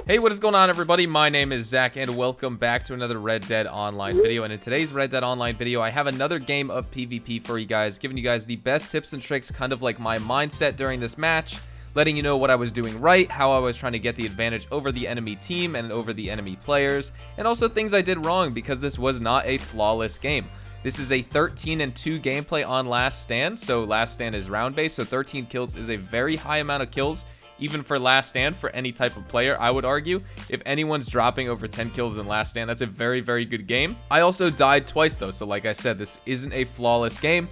Hey, what is going on, everybody? My name is Zach, and welcome back to another Red Dead Online video. And in today's Red Dead Online video, I have another game of PvP for you guys, giving you guys the best tips and tricks, kind of like my mindset during this match, letting you know what I was doing right, how I was trying to get the advantage over the enemy team and over the enemy players, and also things I did wrong, because this was not a flawless game. This is a 13-2 gameplay on Last Stand, so Last Stand is round-based, so 13 kills is a very high amount of kills, even for Last Stand, for any type of player. I would argue if anyone's dropping over 10 kills in Last Stand, that's a very, very good game. I also died twice though, so like I said, this isn't a flawless game.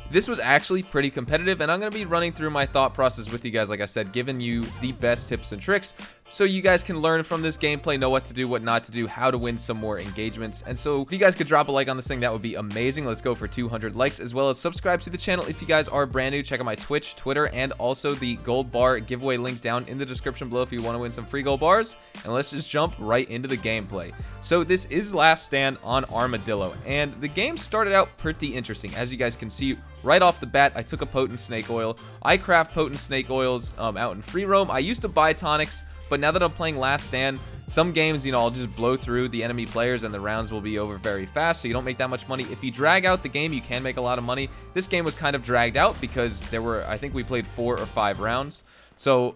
This was actually pretty competitive, and I'm going to be running through my thought process with you guys, like I said, giving you the best tips and tricks so you guys can learn from this gameplay, know what to do, what not to do, how to win some more engagements. And so if you guys could drop a like on this thing, that would be amazing. Let's go for 200 likes, as well as subscribe to the channel if you guys are brand new. Check out my Twitch, Twitter, and also the gold bar giveaway link down in the description below if you want to win some free gold bars. And let's just jump right into the gameplay. So this is Last Stand on Armadillo, and the game started out pretty interesting. As you guys can see right off the bat, I took a potent snake oil. I craft potent snake oils out in free roam. I used to buy tonics, but now that I'm playing Last Stand, some games, you know, I'll just blow through the enemy players and the rounds will be over very fast, so you don't make that much money. If you drag out the game, you can make a lot of money. This game was kind of dragged out because there were, I think we played 4 or 5 rounds. So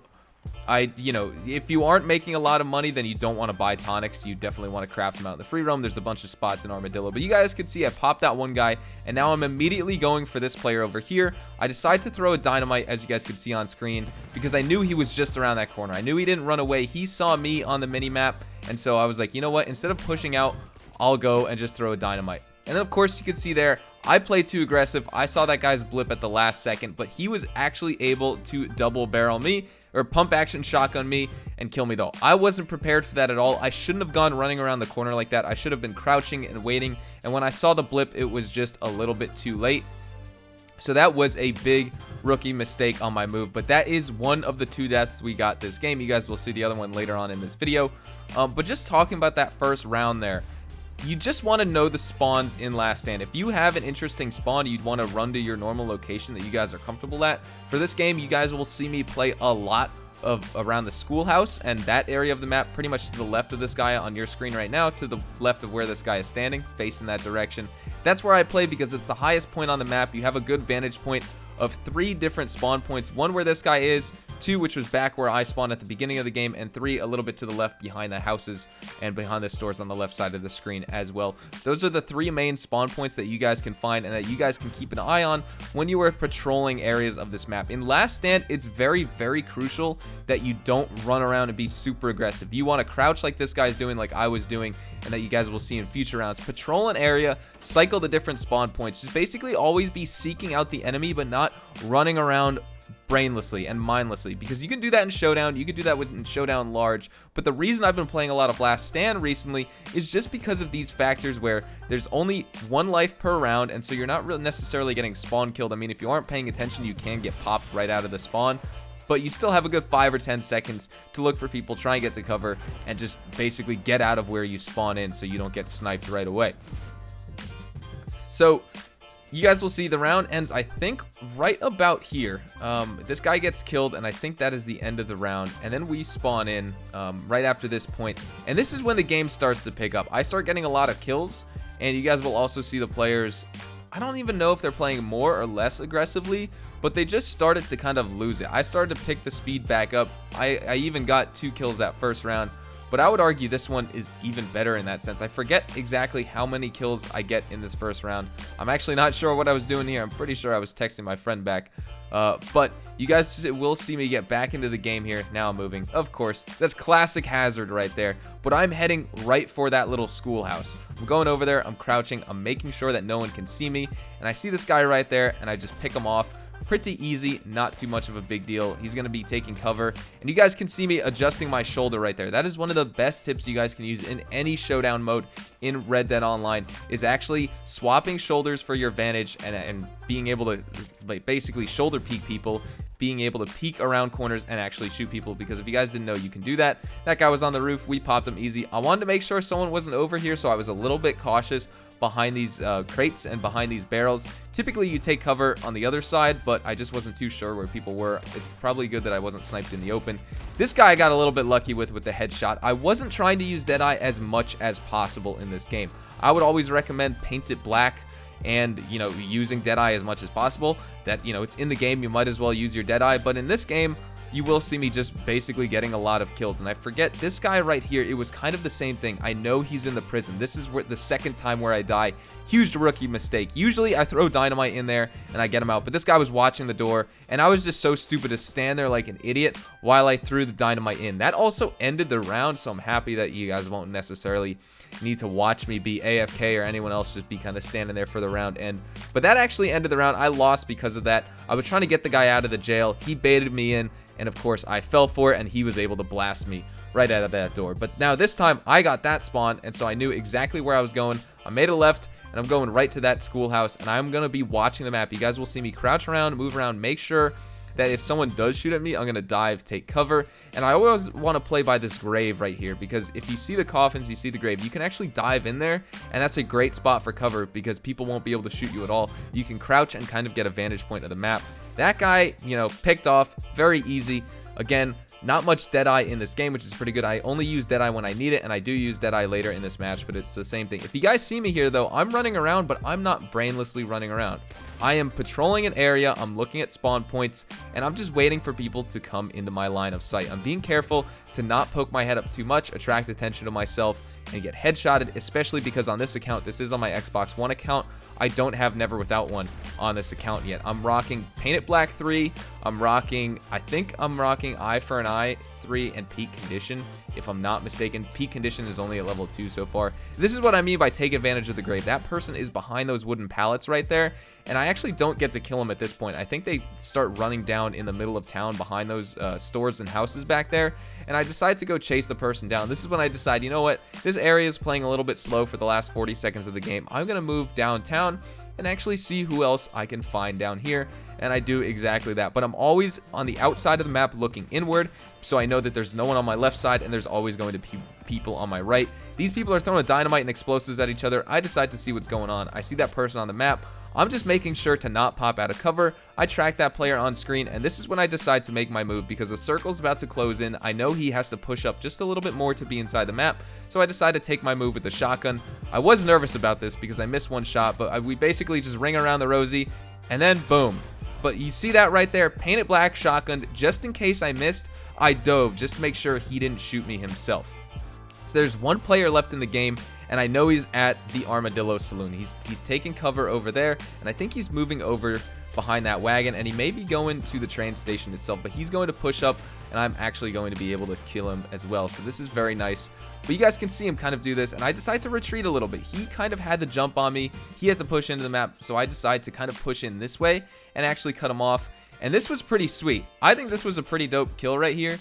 you know, if you aren't making a lot of money, then you don't want to buy tonics. You definitely want to craft them out in the free roam. There's a bunch of spots in Armadillo, but you guys can see I popped out one guy, and now I'm immediately going for this player over here. I decided to throw a dynamite, as you guys can see on screen, because I knew he was just around that corner. I knew he didn't run away. He saw me on the mini map, and so I was like, you know what, instead of pushing out, I'll go and just throw a dynamite. And then of course you can see there, I played too aggressive. I saw that guy's blip at the last second, but he was actually able to double barrel me, or pump action shotgun me, and kill me though. I wasn't prepared for that at all. I shouldn't have gone running around the corner like that. I should have been crouching and waiting, and when I saw the blip, it was just a little bit too late. So that was a big rookie mistake on my move, but that is one of the 2 deaths we got this game. You guys will see the other one later on in this video. But just talking about that first round there, you just want to know the spawns in Last Stand. If you have an interesting spawn, you'd want to run to your normal location that you guys are comfortable at. For this game, you guys will see me play a lot of around the schoolhouse and that area of the map, pretty much to the left of this guy on your screen right now, to the left of where this guy is standing, facing that direction. That's where I play because it's the highest point on the map. You have a good vantage point of 3 different spawn points. 1 where this guy is, 2 which was back where I spawned at the beginning of the game, and 3 a little bit to the left behind the houses and behind the stores on the left side of the screen as well. Those are the 3 main spawn points that you guys can find and that you guys can keep an eye on when you are patrolling areas of this map. In Last Stand, it's very, very crucial that you don't run around and be super aggressive. You want to crouch like this guy's doing, like I was doing, and that you guys will see in future rounds. Patrol an area, cycle the different spawn points. Just basically always be seeking out the enemy, but not running around brainlessly and mindlessly, because you can do that in Showdown, you can do that in Showdown Large, but the reason I've been playing a lot of Last Stand recently is just because of these factors where there's only 1 life per round, and so you're not really necessarily getting spawn killed. I mean, if you aren't paying attention, you can get popped right out of the spawn, but you still have a good 5 or 10 seconds to look for people, try and get to cover, and just basically get out of where you spawn in so you don't get sniped right away. So you guys will see the round ends, I think, right about here. This guy gets killed, and I think that is the end of the round. And then we spawn in right after this point. And this is when the game starts to pick up. I start getting a lot of kills, and you guys will also see the players, I don't even know if they're playing more or less aggressively, but they just started to kind of lose it. I started to pick the speed back up. I even got 2 kills that first round. But I would argue this one is even better in that sense. I forget exactly how many kills I get in this first round. I'm actually not sure what I was doing here. I'm pretty sure I was texting my friend back. But you guys will see me get back into the game here. Now I'm moving. Of course, that's classic hazard right there. But I'm heading right for that little schoolhouse. I'm going over there. I'm crouching. I'm making sure that no one can see me. And I see this guy right there, and I just pick him off. Pretty easy, not too much of a big deal. He's going to be taking cover, and you guys can see me adjusting my shoulder right there. That is one of the best tips you guys can use in any Showdown mode in Red Dead Online, is actually swapping shoulders for your vantage and being able to basically shoulder peek people, being able to peek around corners and actually shoot people, because if you guys didn't know, you can do that. That guy was on the roof. We popped him easy. I wanted to make sure someone wasn't over here, so I was a little bit cautious, behind these crates and behind these barrels. Typically, you take cover on the other side, but I just wasn't too sure where people were. It's probably good that I wasn't sniped in the open. This guy I got a little bit lucky with the headshot. I wasn't trying to use Deadeye as much as possible in this game. I would always recommend paint it black and, you know, using Deadeye as much as possible. That, you know, it's in the game, you might as well use your Deadeye. But in this game, you will see me just basically getting a lot of kills. And I forget, this guy right here, it was kind of the same thing. I know he's in the prison. This is the second time where I die. Huge rookie mistake. Usually I throw dynamite in there and I get him out, but this guy was watching the door and I was just so stupid to stand there like an idiot while I threw the dynamite in. That also ended the round, so I'm happy that you guys won't necessarily need to watch me be AFK or anyone else just be kind of standing there for the round end. But that actually ended the round. I lost because of that. I was trying to get the guy out of the jail. He baited me in, and of course I fell for it, and he was able to blast me right out of that door. But now this time I got that spawn, and so I knew exactly where I was going. I made a left, and I'm going right to that schoolhouse, and I'm going to be watching the map. You guys will see me crouch around, move around, make sure that if someone does shoot at me, I'm going to dive, take cover. And I always want to play by this grave right here, because if you see the coffins, you see the grave, you can actually dive in there, and that's a great spot for cover because people won't be able to shoot you at all. You can crouch and kind of get a vantage point of the map. That guy, you know, picked off, very easy. Again, not much Deadeye in this game, which is pretty good. I only use Deadeye when I need it, and I do use Deadeye later in this match, but it's the same thing. If you guys see me here, though, I'm running around, but I'm not brainlessly running around. I am patrolling an area, I'm looking at spawn points, and I'm just waiting for people to come into my line of sight. I'm being careful to not poke my head up too much, attract attention to myself, and get headshotted, especially because on this account, this is on my Xbox One account, I don't have Never Without One on this account yet. I'm rocking Paint It Black 3, I think I'm rocking Eye for an Eye 3, and Peak Condition, if I'm not mistaken. Peak Condition is only at level 2 so far. This is what I mean by take advantage of the grave. That person is behind those wooden pallets right there, and I actually don't get to kill them at this point. I think they start running down in the middle of town behind those stores and houses back there, and I decide to go chase the person down. This is when I decide, you know what, this area is playing a little bit slow for the last 40 seconds of the game. I'm going to move downtown and actually see who else I can find down here, and I do exactly that. But I'm always on the outside of the map looking inward, so I know that there's no one on my left side, and there's always going to be people on my right. These people are throwing dynamite and explosives at each other. I decide to see what's going on. I see that person on the map. I'm just making sure to not pop out of cover. I track that player on screen, and this is when I decide to make my move because the circle's about to close in. I know he has to push up just a little bit more to be inside the map, so I decide to take my move with the shotgun. I was nervous about this because I missed one shot, but we basically just ring around the rosy, and then boom. But you see that right there, Paint It Black, shotgunned. Just in case I missed, I dove just to make sure he didn't shoot me himself. So there's one player left in the game, and I know he's at the Armadillo Saloon. He's taking cover over there, and I think he's moving over behind that wagon, and he may be going to the train station itself, but he's going to push up, and I'm actually going to be able to kill him as well. So this is very nice. But you guys can see him kind of do this, and I decide to retreat a little bit. He kind of had the jump on me. He had to push into the map, so I decide to kind of push in this way and actually cut him off. And this was pretty sweet. I think this was a pretty dope kill right here.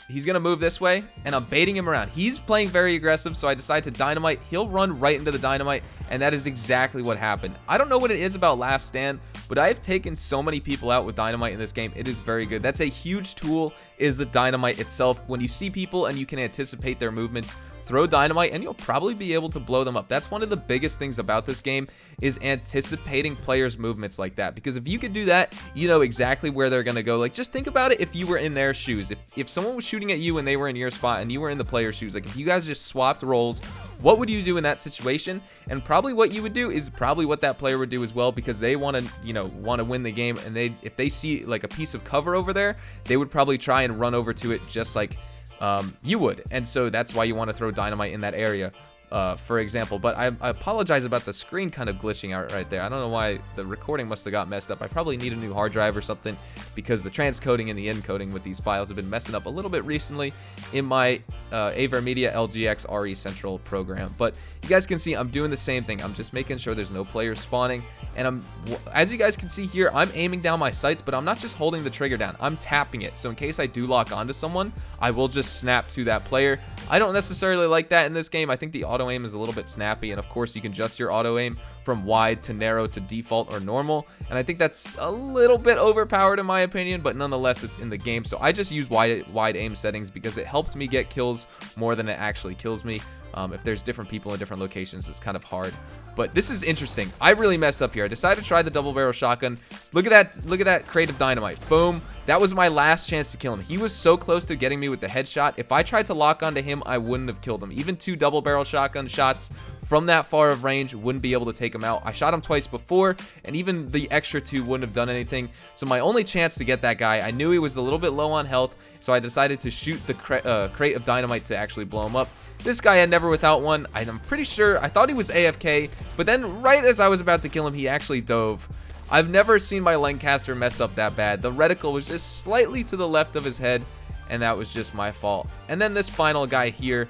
He's going to move this way, and I'm baiting him around. He's playing very aggressive, so I decide to dynamite. He'll run right into the dynamite, and that is exactly what happened. I don't know what it is about Last Stand, but I have taken so many people out with dynamite in this game. It is very good. That's a huge tool, is the dynamite itself. When you see people and you can anticipate their movements, throw dynamite and you'll probably be able to blow them up. That's one of the biggest things about this game, is anticipating players' movements like that. Because if you could do that, you know exactly where they're going to go. Like, just think about it if you were in their shoes. If someone was shooting at you and they were in your spot and you were in the player's shoes, like if you guys just swapped roles, what would you do in that situation? And probably what you would do is probably what that player would do as well, because they want to, you know, want to win the game, and if they see like a piece of cover over there, they would probably try and run over to it just like you would. And so that's why you want to throw dynamite in that area, for example. But I apologize about the screen kind of glitching out right there. I don't know why. The recording must have got messed up. I probably need a new hard drive or something, because the transcoding and the encoding with these files have been messing up a little bit recently in my AverMedia LGX RE Central program. But you guys can see I'm doing the same thing. I'm just making sure there's no players spawning, and as you guys can see here, I'm aiming down my sights, but I'm not just holding the trigger down, I'm tapping it. So in case I do lock onto someone, I will just snap to that player. I don't necessarily like that in this game. I think the auto aim is a little bit snappy, and of course you can adjust your auto aim from wide to narrow to default or normal, and I think that's a little bit overpowered in my opinion, but nonetheless it's in the game. So I just use wide aim settings because it helps me get kills more than it actually kills me. If there's different people in different locations, it's kind of hard. But this is interesting. I really messed up here. I decided to try the double barrel shotgun. Look at that crate of dynamite. Boom. That was my last chance to kill him. He was so close to getting me with the headshot. If I tried to lock onto him, I wouldn't have killed him. Even 2 double barrel shotgun shots from that far of range wouldn't be able to take him out. I shot him twice before, and even the extra 2 wouldn't have done anything. So my only chance to get that guy, I knew he was a little bit low on health, so I decided to shoot the crate of dynamite to actually blow him up. This guy had never without one. I'm pretty sure, I thought he was AFK, but then right as I was about to kill him, he actually dove. I've never seen my Lancaster mess up that bad. The reticle was just slightly to the left of his head, and that was just my fault. And then this final guy here,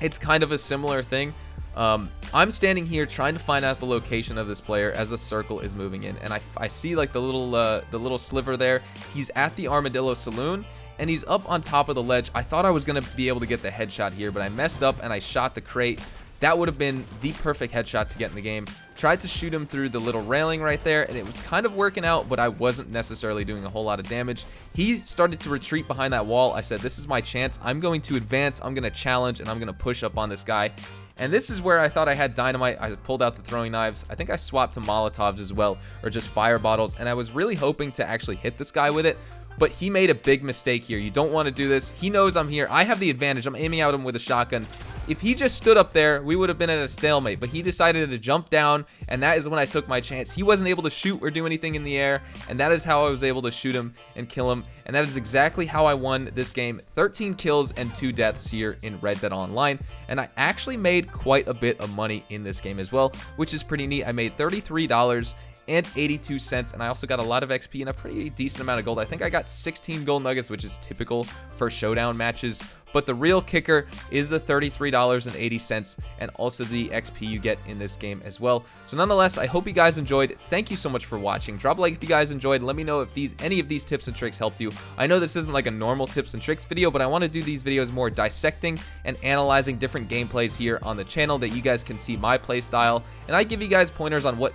it's kind of a similar thing. I'm standing here trying to find out the location of this player as the circle is moving in, and I see like the little sliver there. He's at the Armadillo Saloon, and he's up on top of the ledge. I thought I was gonna be able to get the headshot here, but I messed up and I shot the crate. That would have been the perfect headshot to get in the game. Tried to shoot him through the little railing right there, and it was kind of working out, but I wasn't necessarily doing a whole lot of damage. He started to retreat behind that wall. I said, this is my chance. I'm going to advance. I'm going to challenge, and I'm going to push up on this guy. And this is where I thought I had dynamite. I pulled out the throwing knives. I think I swapped to Molotovs as well, or just fire bottles, and I was really hoping to actually hit this guy with it. But he made a big mistake here. You don't want to do this. He knows I'm here. I have the advantage. I'm aiming at him with a shotgun. If he just stood up there, we would have been at a stalemate. But he decided to jump down, and that is when I took my chance. He wasn't able to shoot or do anything in the air, and that is how I was able to shoot him and kill him. And that is exactly how I won this game. 13 kills and 2 deaths here in Red Dead Online. And I actually made quite a bit of money in this game as well, which is pretty neat. I made $33.82, and I also got a lot of XP and a pretty decent amount of gold. I think I got 16 gold nuggets, which is typical for showdown matches. But the real kicker is the $33.80 and also the XP you get in this game as well. So nonetheless, I hope you guys enjoyed. Thank you so much for watching. Drop a like if you guys enjoyed. Let me know if any of these tips and tricks helped you. I know this isn't like a normal tips and tricks video, but I want to do these videos more dissecting and analyzing different gameplays here on the channel that you guys can see my play style. And I give you guys pointers on what,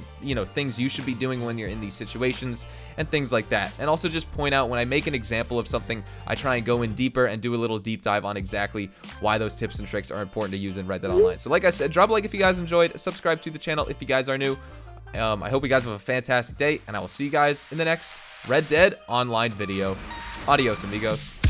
things you should be doing when you're in these situations and things like that. And also just point out when I make an example of something, I try and go in deeper and do a little deep dive on exactly why those tips and tricks are important to use in Red Dead Online. So like I said, drop a like if you guys enjoyed, subscribe to the channel if you guys are new. I hope you guys have a fantastic day, and I will see you guys in the next Red Dead Online video. Adios, amigos.